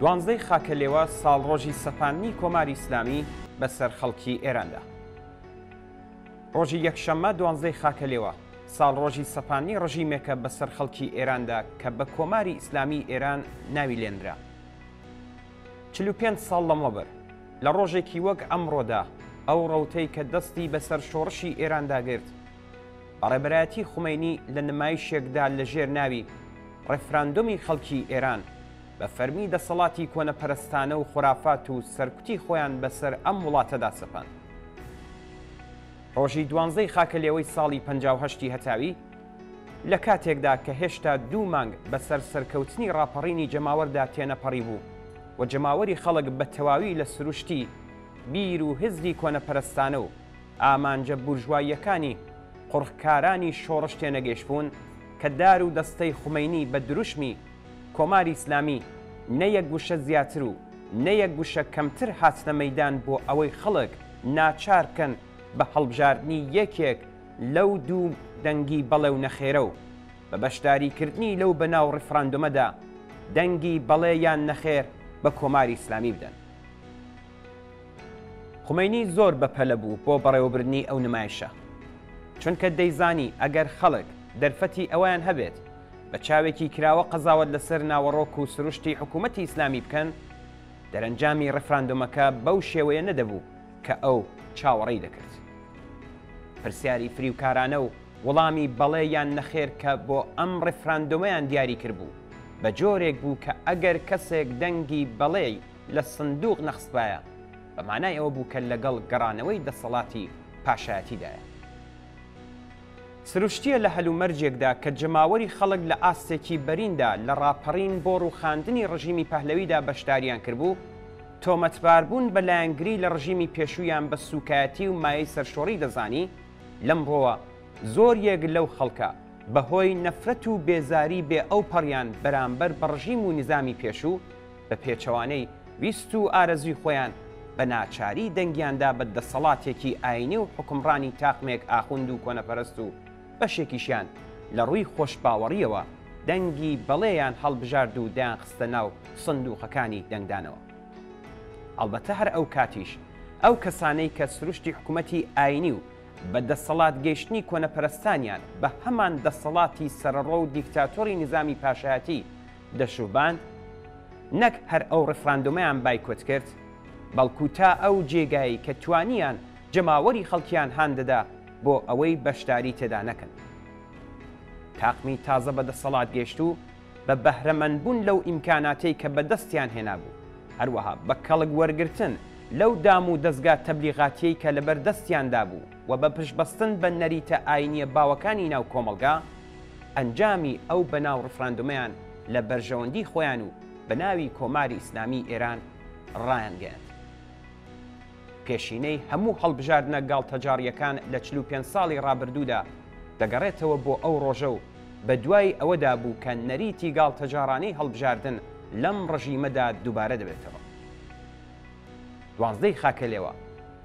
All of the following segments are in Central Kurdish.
12 خاکەلێوە ساڵڕۆژی سەپاندنی کۆماری ئیسلامی بەسەر خەڵکی ئێراندا. ڕۆژی یەکشەممە 12 خاکەلێوە ساڵڕۆژی سەپاندنی ڕژیمێکە بەسەر خەڵکی ئێراندا کە بە کۆماری ئیسلامی ئێران ناوی لێنرا. 45 ساڵ لەمەوبەر لە ڕۆژێکی وەک ئەمڕۆدا ئەو ڕەوتەی کە دەستی بەسەر شۆڕشی ئێراندا گرت بەڕێبەرایەتی خومینی لە نمایشێکدا لەژێر ناوی ڕێفراندۆمی خەڵکی ئێران بە فەرمی دەسەڵاتی کۆنەپەرستانە و خورافات و سەرکوتی خۆیان بەسەر ئەم وڵاتەدا سەپاند. ڕۆژی 12 خاکەلێوەی ساڵی 58 هەتاوی لە کاتێکدا کە هێشتا 2 مانگ بەسەر سەرکەوتنی ڕاپەڕینی جەماوەردا تێنەپەڕی بوو و جەماوەری خەڵک بە تەواوی لە سروشتی بیر و هزری کۆنەپەرستانە و ئامانجە بورژواییەکانی قوڕخکارانی شۆڕش تێنەگەیشت بوون کە دار و دەستەی خومینی بە دروشمی کۆماری ئیسلامی نەیەک گوشە زیاتر و نەیەک گوشە کەمتر هاتنە مەیدان بۆ ئەوەی خەڵک ناچار بکەن بە هەڵبژاردننی یەکێک لەو دوو دەنگی بەڵێ و نەخێرە و بە بەشداریکردنی لەو بەناو ڕیفراندۆمەدا دەنگی بەڵێ یان نەخێر بە کۆماری ئیسلامی بدەن. خومینی زۆر بەپەلە بوو بۆ بەڕێوەبردننی ئەو نمایشە، چونکە دەیزانی ئەگەر خەڵک دەرفەتی ئەویان هەبێت بە چاوێکی کراوە قەزاوت لەسەر ناوەڕۆک و سروشتی حکوومەتی ئیسلامی بکەن، دەرەنجامی ڕێفراندۆمەکە بەو شێوەیە نەدەبوو کە ئەو چاوەڕێی دەکرد. پرسیاری فریوکارانە و وەڵامی بەڵێ یان نەخێر کە بۆ ئەم ڕێفراندۆمەیان دیاری کردبوو بە جۆرێک بوو کە ئەگەر کەسێک دەنگی بەڵێی لە سندوق نەخستبایە بە مانای ئەوە بوو کە لەگەڵ گەڕانەوەی دەسەڵاتی پاشایەتیدایە. سروشتیە لە هەلومەرجێکدا کە جەماوەری خەڵک لە ئاستێکی بەریندا لە ڕاپەڕین بۆ ڕووخاندنی ڕژیمی پەهلەویدا بەشداریان کردبوو، تۆمەتباربوون بە لایەنگری لە ڕژیمی پێشوویان بە سوکایەتی و مایەی سەرشۆڕی دەزانی، لەمڕۆوە زۆر یەک لەو خەڵکە بەهۆی نەفرەت و بێزاری بێ ئەو پەڕیان بەرامبەر بە ڕژیم و نظامی پێشوو بە پێچەوانەی ویست و ئارەزوی خۆیان بە ناچاری دەنگیاندا بە دەسەڵاتێکی ئاینی و حکمڕانی تاقمێک ئاخوند و کۆنەپەرست و بەشێکیشیان لە ڕووی خۆشباوەڕیەوە دەنگی بەڵێیان هەڵبژارد و دایان خستە ناو سندوقەکانی دەنگدانەوە. ئەڵبەتە هەر ئەو کاتیش ئەو کەسانەی کە سروشتی حکوومەتی ئاینی و بە دەسەڵات گەیشتنی کۆنەپەرستانیان بە هەمان دەسەڵاتی سەرڕۆ و دیکتاتۆری نظامی پاشایەتی دەشوباند، نەک هەر ئەو ڕێفراندۆمەیان بایکۆت کرد، بەڵکو تا ئەو جێگایی کە توانیان جەماوەری خەڵکیان هاندەدا بۆ ئەوەی بەشداری تێدا نەکەن. تاقمی تازە بە دەسەڵات گەیشت و بە بەهرەمەندبوون لەو ئیمکاناتەی کە بەدەستیان هێنابوو، هەروەها بە کەڵک وەرگرتن لەو دام و دەستگا تەبلیغاتیەی کە لەبەر دەستیاندا بوو و بە پشتبەستن بە نەریتە ئاینیە باوەکانی ناو کۆمەڵگا، ئەنجامی ئەو بەناو ڕفراندۆمەیان لە بەرژەوەندی خۆیان و بە ناوی کۆماری ئیسلامی ئێران ڕایانگەیاند. پێشینەی هەموو هەڵبژاردنە گاڵتەجاڕیەکان لە 45 ساڵی ڕابردوودا دەگەڕێتەوە بۆ ئەو ڕۆژە و بە دوای ئەوەدا بوو کە نەریتی گاڵتەجارانەی هەڵبژاردن لەم ڕژیمەدا دووبارە دەبێتەوە. 12 خاکەلێوە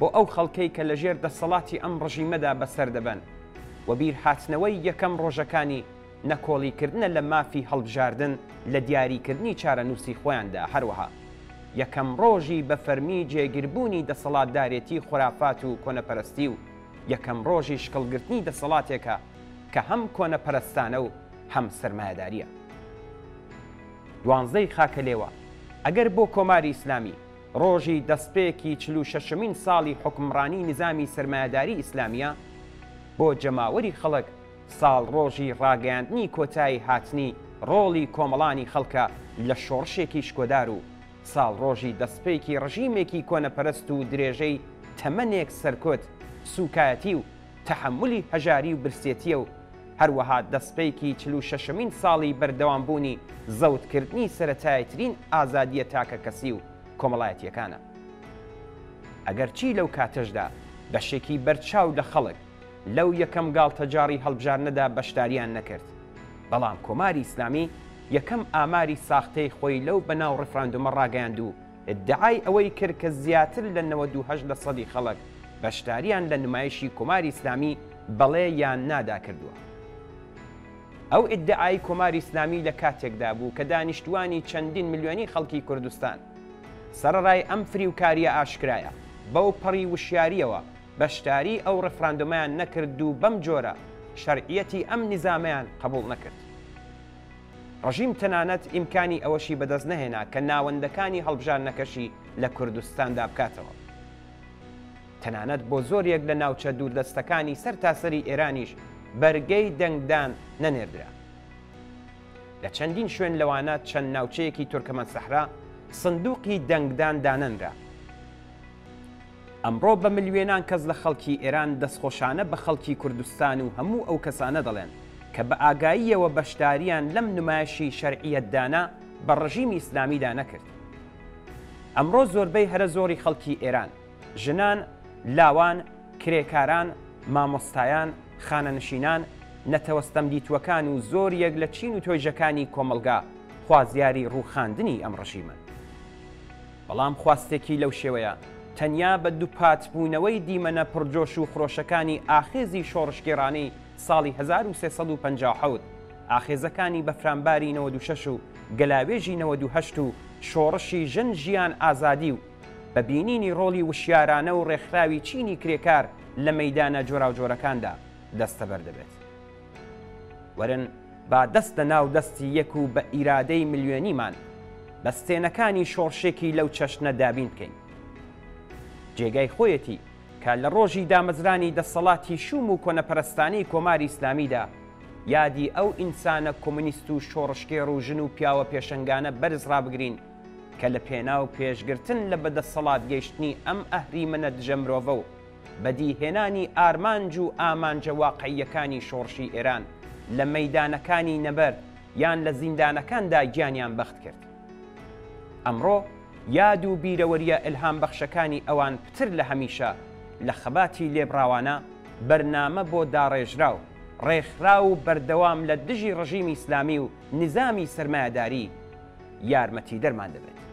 بۆ ئەو خەڵکەی کە لەژێر دەسەڵاتی ئەم ڕژیمەدا بەسەر دەبن و بیرهاتنەوەی یەکەم ڕۆژەکانی نەکۆڵیکردنە لە مافی هەڵبژاردن لە دیاریکردنی چارەنووسی خۆیاندا، هەروەها یەکەم ڕۆژی بە فەرمی جێگیربوونی دەسەڵاتدارێتی خورافات و کۆنەپەرستی و یەکەم ڕۆژی شکڵگرتنی دەسەڵاتێکە کە هەم کۆنەپەرستانە و هەم سەرمایەداریە. 12 خاکەلێوە ئەگەر بۆ کۆماری ئیسلامی ڕۆژی دەستپێکی 46مین ساڵی حکمڕانی نظامی سەرمایەداری ئیسلامیە، بۆ جەماوەری خەڵک ساڵ ڕۆژی ڕاگەیاندنی کۆتایی هاتنی ڕۆڵی کۆمەڵانی خەڵکە لە شۆڕشێکی شکۆدار و ساڵ ڕۆژی دەستپێکی ڕژیمێکی کۆنەپەرست و درێژەی تەمەنێک سەرکۆت، سوکایەتی و تەحملی هەژاری و برسێتیە و هەروەها دەستپێکی 46مین ساڵی بەردەوامبوونی زەوتکردنی سەرەتاییترین ئازادیە تاکە کەسی و کۆمەڵایەتیەکانە. ئەگەرچی لەو کاتەشدا بەشێکی بەرچاو لە خەڵک لەو یەکەم گاڵتەجاری هەڵبژارنەدا بەشداریان نەکرد، بەڵام کۆماری ئیسلامی یەکەم ئاماری ساختەی خۆی لەو بەناو ڕێفراندۆمە ڕاگەیاند و ئیدعای ئەوەی کرد کە زیاتر لە 98% خەڵک بەشداریان لە نمایشی کۆماری ئیسلامی بەڵێ یان نادا کردووە. ئەو ئیدعای کۆماری ئیسلامی لە کاتێکدا بوو کە دانیشتوانی چەندین ملیۆنی خەڵکی کوردستان سەرڕای ئەم فریوکاریە ئاشکرایە بەو پەڕی وشیاریەوە بەشداری ئەو ڕفراندۆمەیان نەکرد و بەم جۆرە شەرعیەتی ئەم نیزامەیان قبوڵ نەکرد. ڕژیم تەنانەت ئیمکانی ئەوەشی بەدەست نەهێنا کە ناوەندەکانی هەڵبژارنەکەشی لە کوردستاندا بکاتەوە. تەنانەت بۆ زۆرێک لە ناوچە دووردەستەکانی سەرتاسەری ئێرانیش بەرگەی دەنگدان نەنێردرا. لە چەندین شوێن لەوانە چەند ناوچەیەکی تورکمەن سەحرا سندوقی دەنگدان دانەنرا. ئەمڕۆ بە ملیێنان کەس لە خەڵکی ئێران دەستخۆشانە بە خەڵکی کوردستان و هەموو ئەو کەسانە دەڵێن کە بە ئاگاییەوە بەشداریان لەم نمایشی شەرعیەتدانا بە ڕژیمی ئیسلامیدا نەکرد. ئەمڕۆ زۆربەی هەرە زۆری خەڵکی ئێران، ژنان، لاوان، کرێکاران، مامۆستایان، خانەنشینان، نەتەوەستەم دیتوەکان و زۆر یەک لە چین و تۆیژەکانی کۆمەلگا خوازیاری ڕووخاندنی ئەم ڕژیمن. بەڵام خواستێکی لەو شێوەیە تەنیا بە دووپاتبوونەوەی دیمەنە پڕجۆش و خڕۆشەکانی ئاخێزی شۆڕشگێڕانەی ساڵی 1357 ئاخێزەکانی بەفرامباری 96 و گەلاوێژی 98 و شۆڕشی ژن ژیان ئازادی و بە بینینی ڕۆڵی وشیارانە و ڕێکخراوی چینی کرێکار لە مەیدانە جۆراوجۆرەکاندا دەستەبەر دەبێت. وەرن با دەستە ناو دەستی یەک و بە ئیرادەی ملیۆنیمان بەستێنەکانی شۆڕشێکی لەو چەشنە دابین بکەین. جێگای خۆیەتی کە لە ڕۆژی دامەزرانی دەسەڵاتی شوم و کۆنەپەرستانی کۆماری ئیسلامیدا یادی ئەو ئینسانە کۆمونیست و شۆڕشکێڕ و ژن و پیاوە پێشنگانە بەرز ڕابگرین کە لە پێناو پێشگرتن لە بەدەسەڵات گەیشتنی ئەم ئەهریمەنە دژە مرۆڤە و بەدیهێنانی ئارمانج و ئامانجە واقعیەکانی شۆڕشی ئێران لە مەیدانەکانی نەبەرد یان لە زیندانەکاندا گیانیان بەخت کرد. ئەمڕۆ یاد و بیرەوەریە ئیلهام بەخشەکانی ئەوان پتر لە هەمیشە لە خەباتی لێبڕاوانە بەرنامە بۆ داڕێژرا و ڕێکخرا و بەردەوام لە دژی ڕژیمی ئیسلامی و نظامی سەرمایەداری یارمەتی دەرمان دەبێت.